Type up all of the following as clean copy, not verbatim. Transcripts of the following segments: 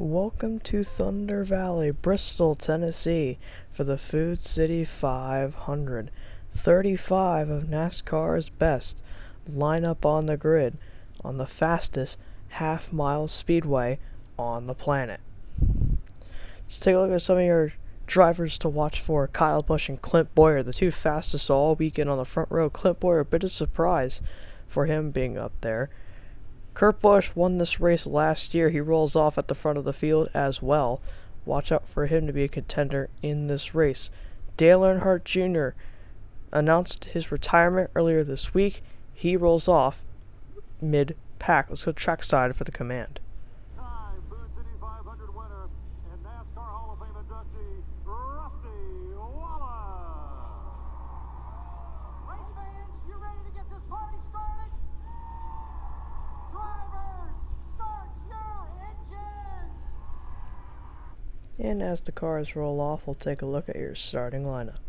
Welcome to Thunder Valley, Bristol, Tennessee for the Food City 500. 35 of NASCAR's best line up on the grid on the fastest half-mile speedway on the planet. Let's take a look at some of your drivers to watch for. Kyle Busch and Clint Bowyer, the two fastest all weekend on the front row. Clint Bowyer, a bit of surprise for him being up there. Kurt Busch won this race last year. He rolls off at the front of the field as well. Watch out for him to be a contender in this race. Dale Earnhardt Jr. announced his retirement earlier this week. He rolls off mid-pack. Let's go trackside for the command. Food City 500 winner and NASCAR Hall of Fame inductee, Rusty Wallace. Race fans, you ready to get this party started? Drivers, start your engines! And as the cars roll off, we'll take a look at your starting lineup.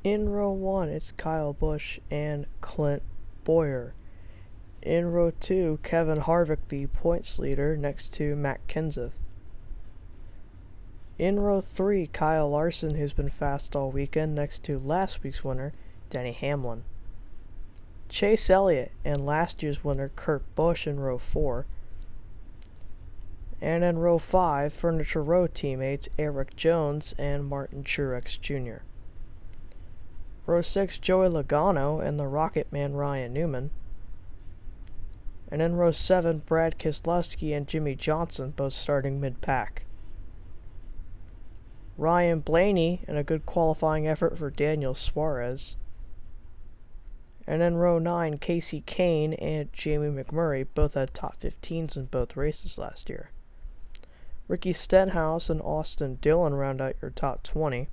In row 1, it's Kyle Busch and Clint Bowyer. In row 2, Kevin Harvick, the points leader, next to Matt Kenseth. In row 3, Kyle Larson, who's been fast all weekend, next to last week's winner, Denny Hamlin. Chase Elliott and last year's winner, Kurt Busch, in row 4. And in row 5, Furniture Row teammates Eric Jones and Martin Truex Jr. Row 6, Joey Logano and the Rocket Man Ryan Newman. And in row 7, Brad Keselowski and Jimmy Johnson, both starting mid-pack. Ryan Blaney and a good qualifying effort for Daniel Suarez. And in row 9, Casey Kane and Jamie McMurray both had top 15s in both races last year. Ricky Stenhouse and Austin Dillon round out your top 20.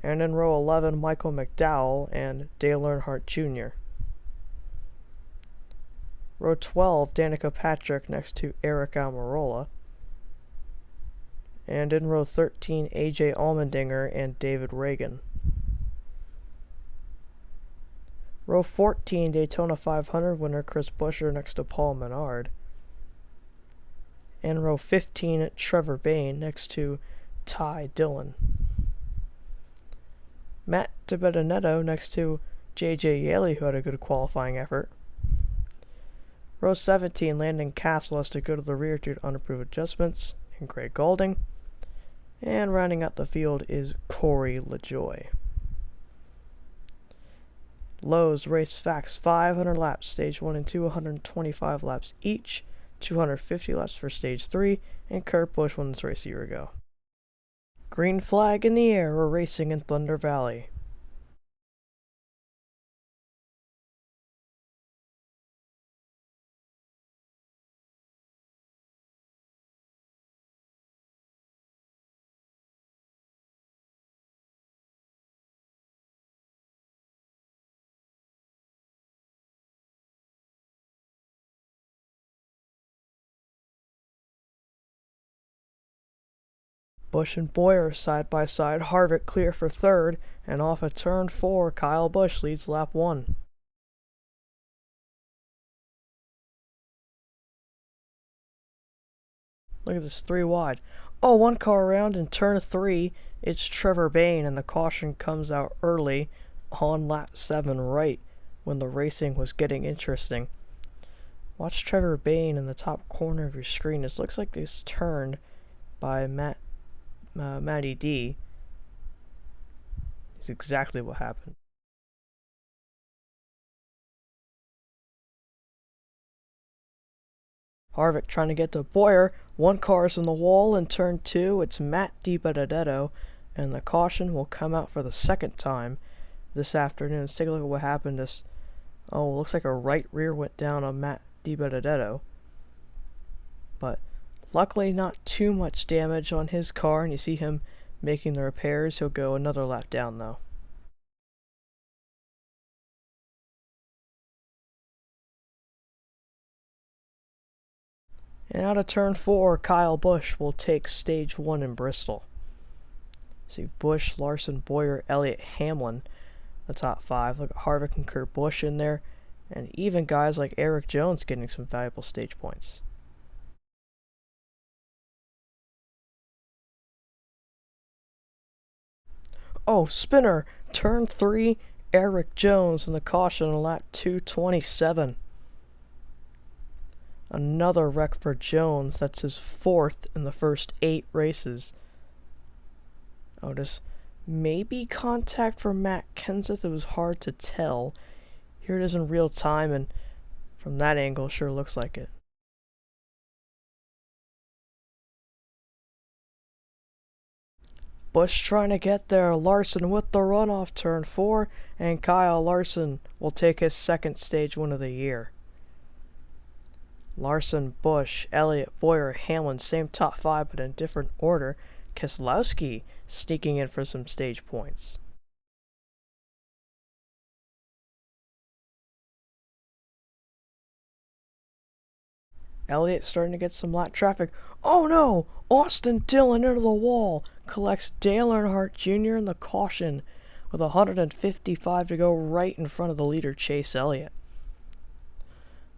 And in row 11, Michael McDowell and Dale Earnhardt Jr. Row 12, Danica Patrick next to Eric Almirola. And in row 13, AJ Allmendinger and David Reagan. Row 14, Daytona 500 winner Chris Buescher next to Paul Menard. And row 15, Trevor Bayne next to Ty Dillon. Matt DiBenedetto next to J.J. Yeley, who had a good qualifying effort. Row 17, Landon Castle has to go to the rear due to unapproved adjustments, and Craig Golding. And rounding out the field is Corey LaJoie. Lowe's Race Facts 500 laps, stage 1 and 2, 125 laps each, 250 laps for stage 3, and Kurt Busch won this race a year ago. Green flag in the air, we're racing in Thunder Valley. Busch and Bowyer side by side. Harvick clear for third, and off at turn 4, Kyle Busch leads lap 1. Look at this, 3 wide. Oh, one car around in turn 3. It's Trevor Bayne, and the caution comes out early on lap 7, right when the racing was getting interesting. Watch Trevor Bayne in the top corner of your screen. This looks like it's turned by Matty D. Is exactly what happened. Harvick trying to get to Bowyer. One car's in the wall in turn 2. It's Matt DiBenedetto, and the caution will come out for the second time this afternoon. Let's take a look at what happened. Looks like a right rear went down on Matt DiBenedetto, but luckily not too much damage on his car, and you see him making the repairs. He'll go another lap down though. And out of turn 4, Kyle Busch will take stage 1 in Bristol. See Busch, Larson, Bowyer, Elliott, Hamlin the top 5. Look at Harvick and Kurt Busch in there, and even guys like Eric Jones getting some valuable stage points. Oh, spinner! Turn 3, Eric Jones in the caution on lap 227. Another wreck for Jones. That's his 4th in the first 8 races. Oh, just maybe contact for Matt Kenseth. It was hard to tell. Here it is in real time, and from that angle, sure looks like it. Busch trying to get there. Larson with the runoff turn 4, and Kyle Larson will take his 2nd stage win of the year. Larson, Busch, Elliott, Bowyer, Hamlin, same top 5 but in different order. Keselowski sneaking in for some stage points. Elliott starting to get some lap traffic. Oh no! Austin Dillon into the wall. Collects Dale Earnhardt Jr. in the caution with 155 to go right in front of the leader Chase Elliott.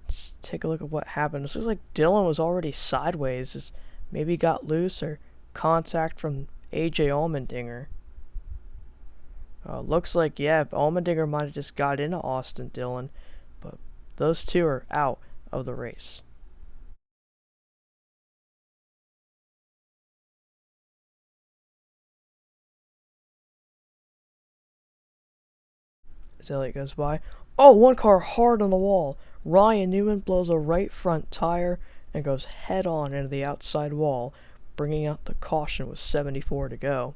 Let's take a look at what happened. This looks like Dillon was already sideways. Just maybe got loose or contact from AJ Allmendinger. Looks like, yeah, Allmendinger might have just got into Austin Dillon, but those two are out of the race. As Elliott goes by. Oh, one car hard on the wall. Ryan Newman blows a right front tire and goes head on into the outside wall, bringing out the caution with 74 to go.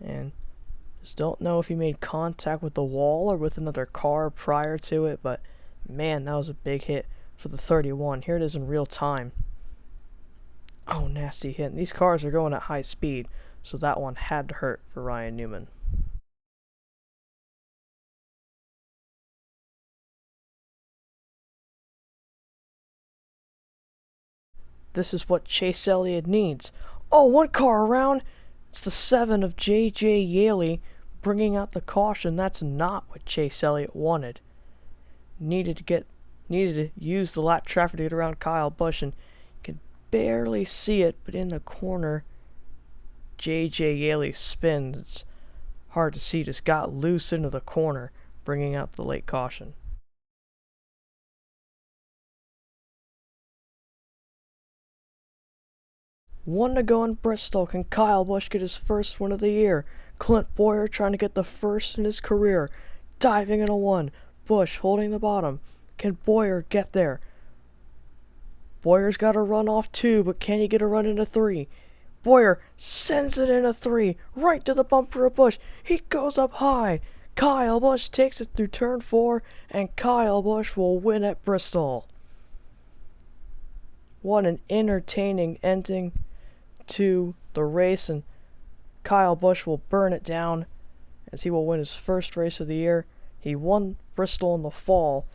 And just don't know if he made contact with the wall or with another car prior to it, but man, that was a big hit for the 31. Here it is in real time. Oh, nasty hit. And these cars are going at high speed, so that one had to hurt for Ryan Newman. This is what Chase Elliott needs. Oh, one car around. It's the 7 of J.J. Yaley bringing out the caution. That's not what Chase Elliott wanted. Needed to use the lap traffic to get around Kyle Busch, and you can barely see it, but in the corner, J.J. Yaley spins. It's hard to see. Just got loose into the corner, bringing out the late caution. One to go in Bristol. Can Kyle Busch get his first win of the year? Clint Bowyer trying to get the first in his career. Diving in a 1. Busch holding the bottom. Can Bowyer get there? Boyer's got a run off 2, but can he get a run into 3? Bowyer sends it into 3, right to the bumper of Busch. He goes up high. Kyle Busch takes it through turn 4, and Kyle Busch will win at Bristol. What an entertaining ending to the race, and Kyle Busch will burn it down as he will win his first race of the year. He won Bristol in the fall.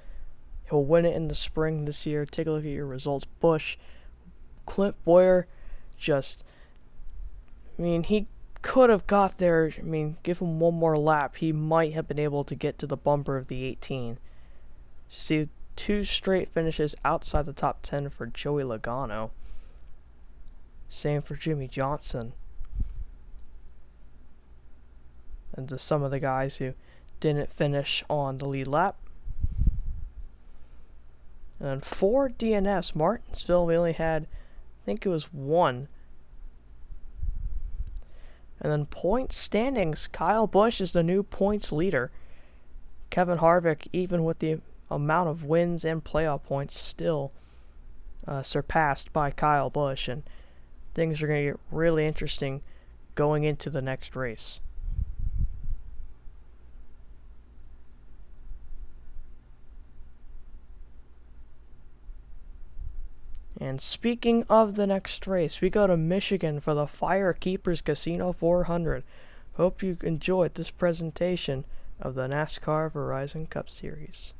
He'll win it in the spring this year. Take a look at your results. Busch, Clint Bowyer, he could have got there. Give him one more lap. He might have been able to get to the bumper of the 18. See, 2 straight finishes outside the top 10 for Joey Logano. Same for Jimmy Johnson. And to some of the guys who didn't finish on the lead lap. And then for DNS, Martinsville, we only had, I think it was 1. And then points standings, Kyle Busch is the new points leader. Kevin Harvick, even with the amount of wins and playoff points, still surpassed by Kyle Busch, and things are going to get really interesting going into the next race. And speaking of the next race, we go to Michigan for the Firekeepers Casino 400. Hope you enjoyed this presentation of the NASCAR Verizon Cup Series.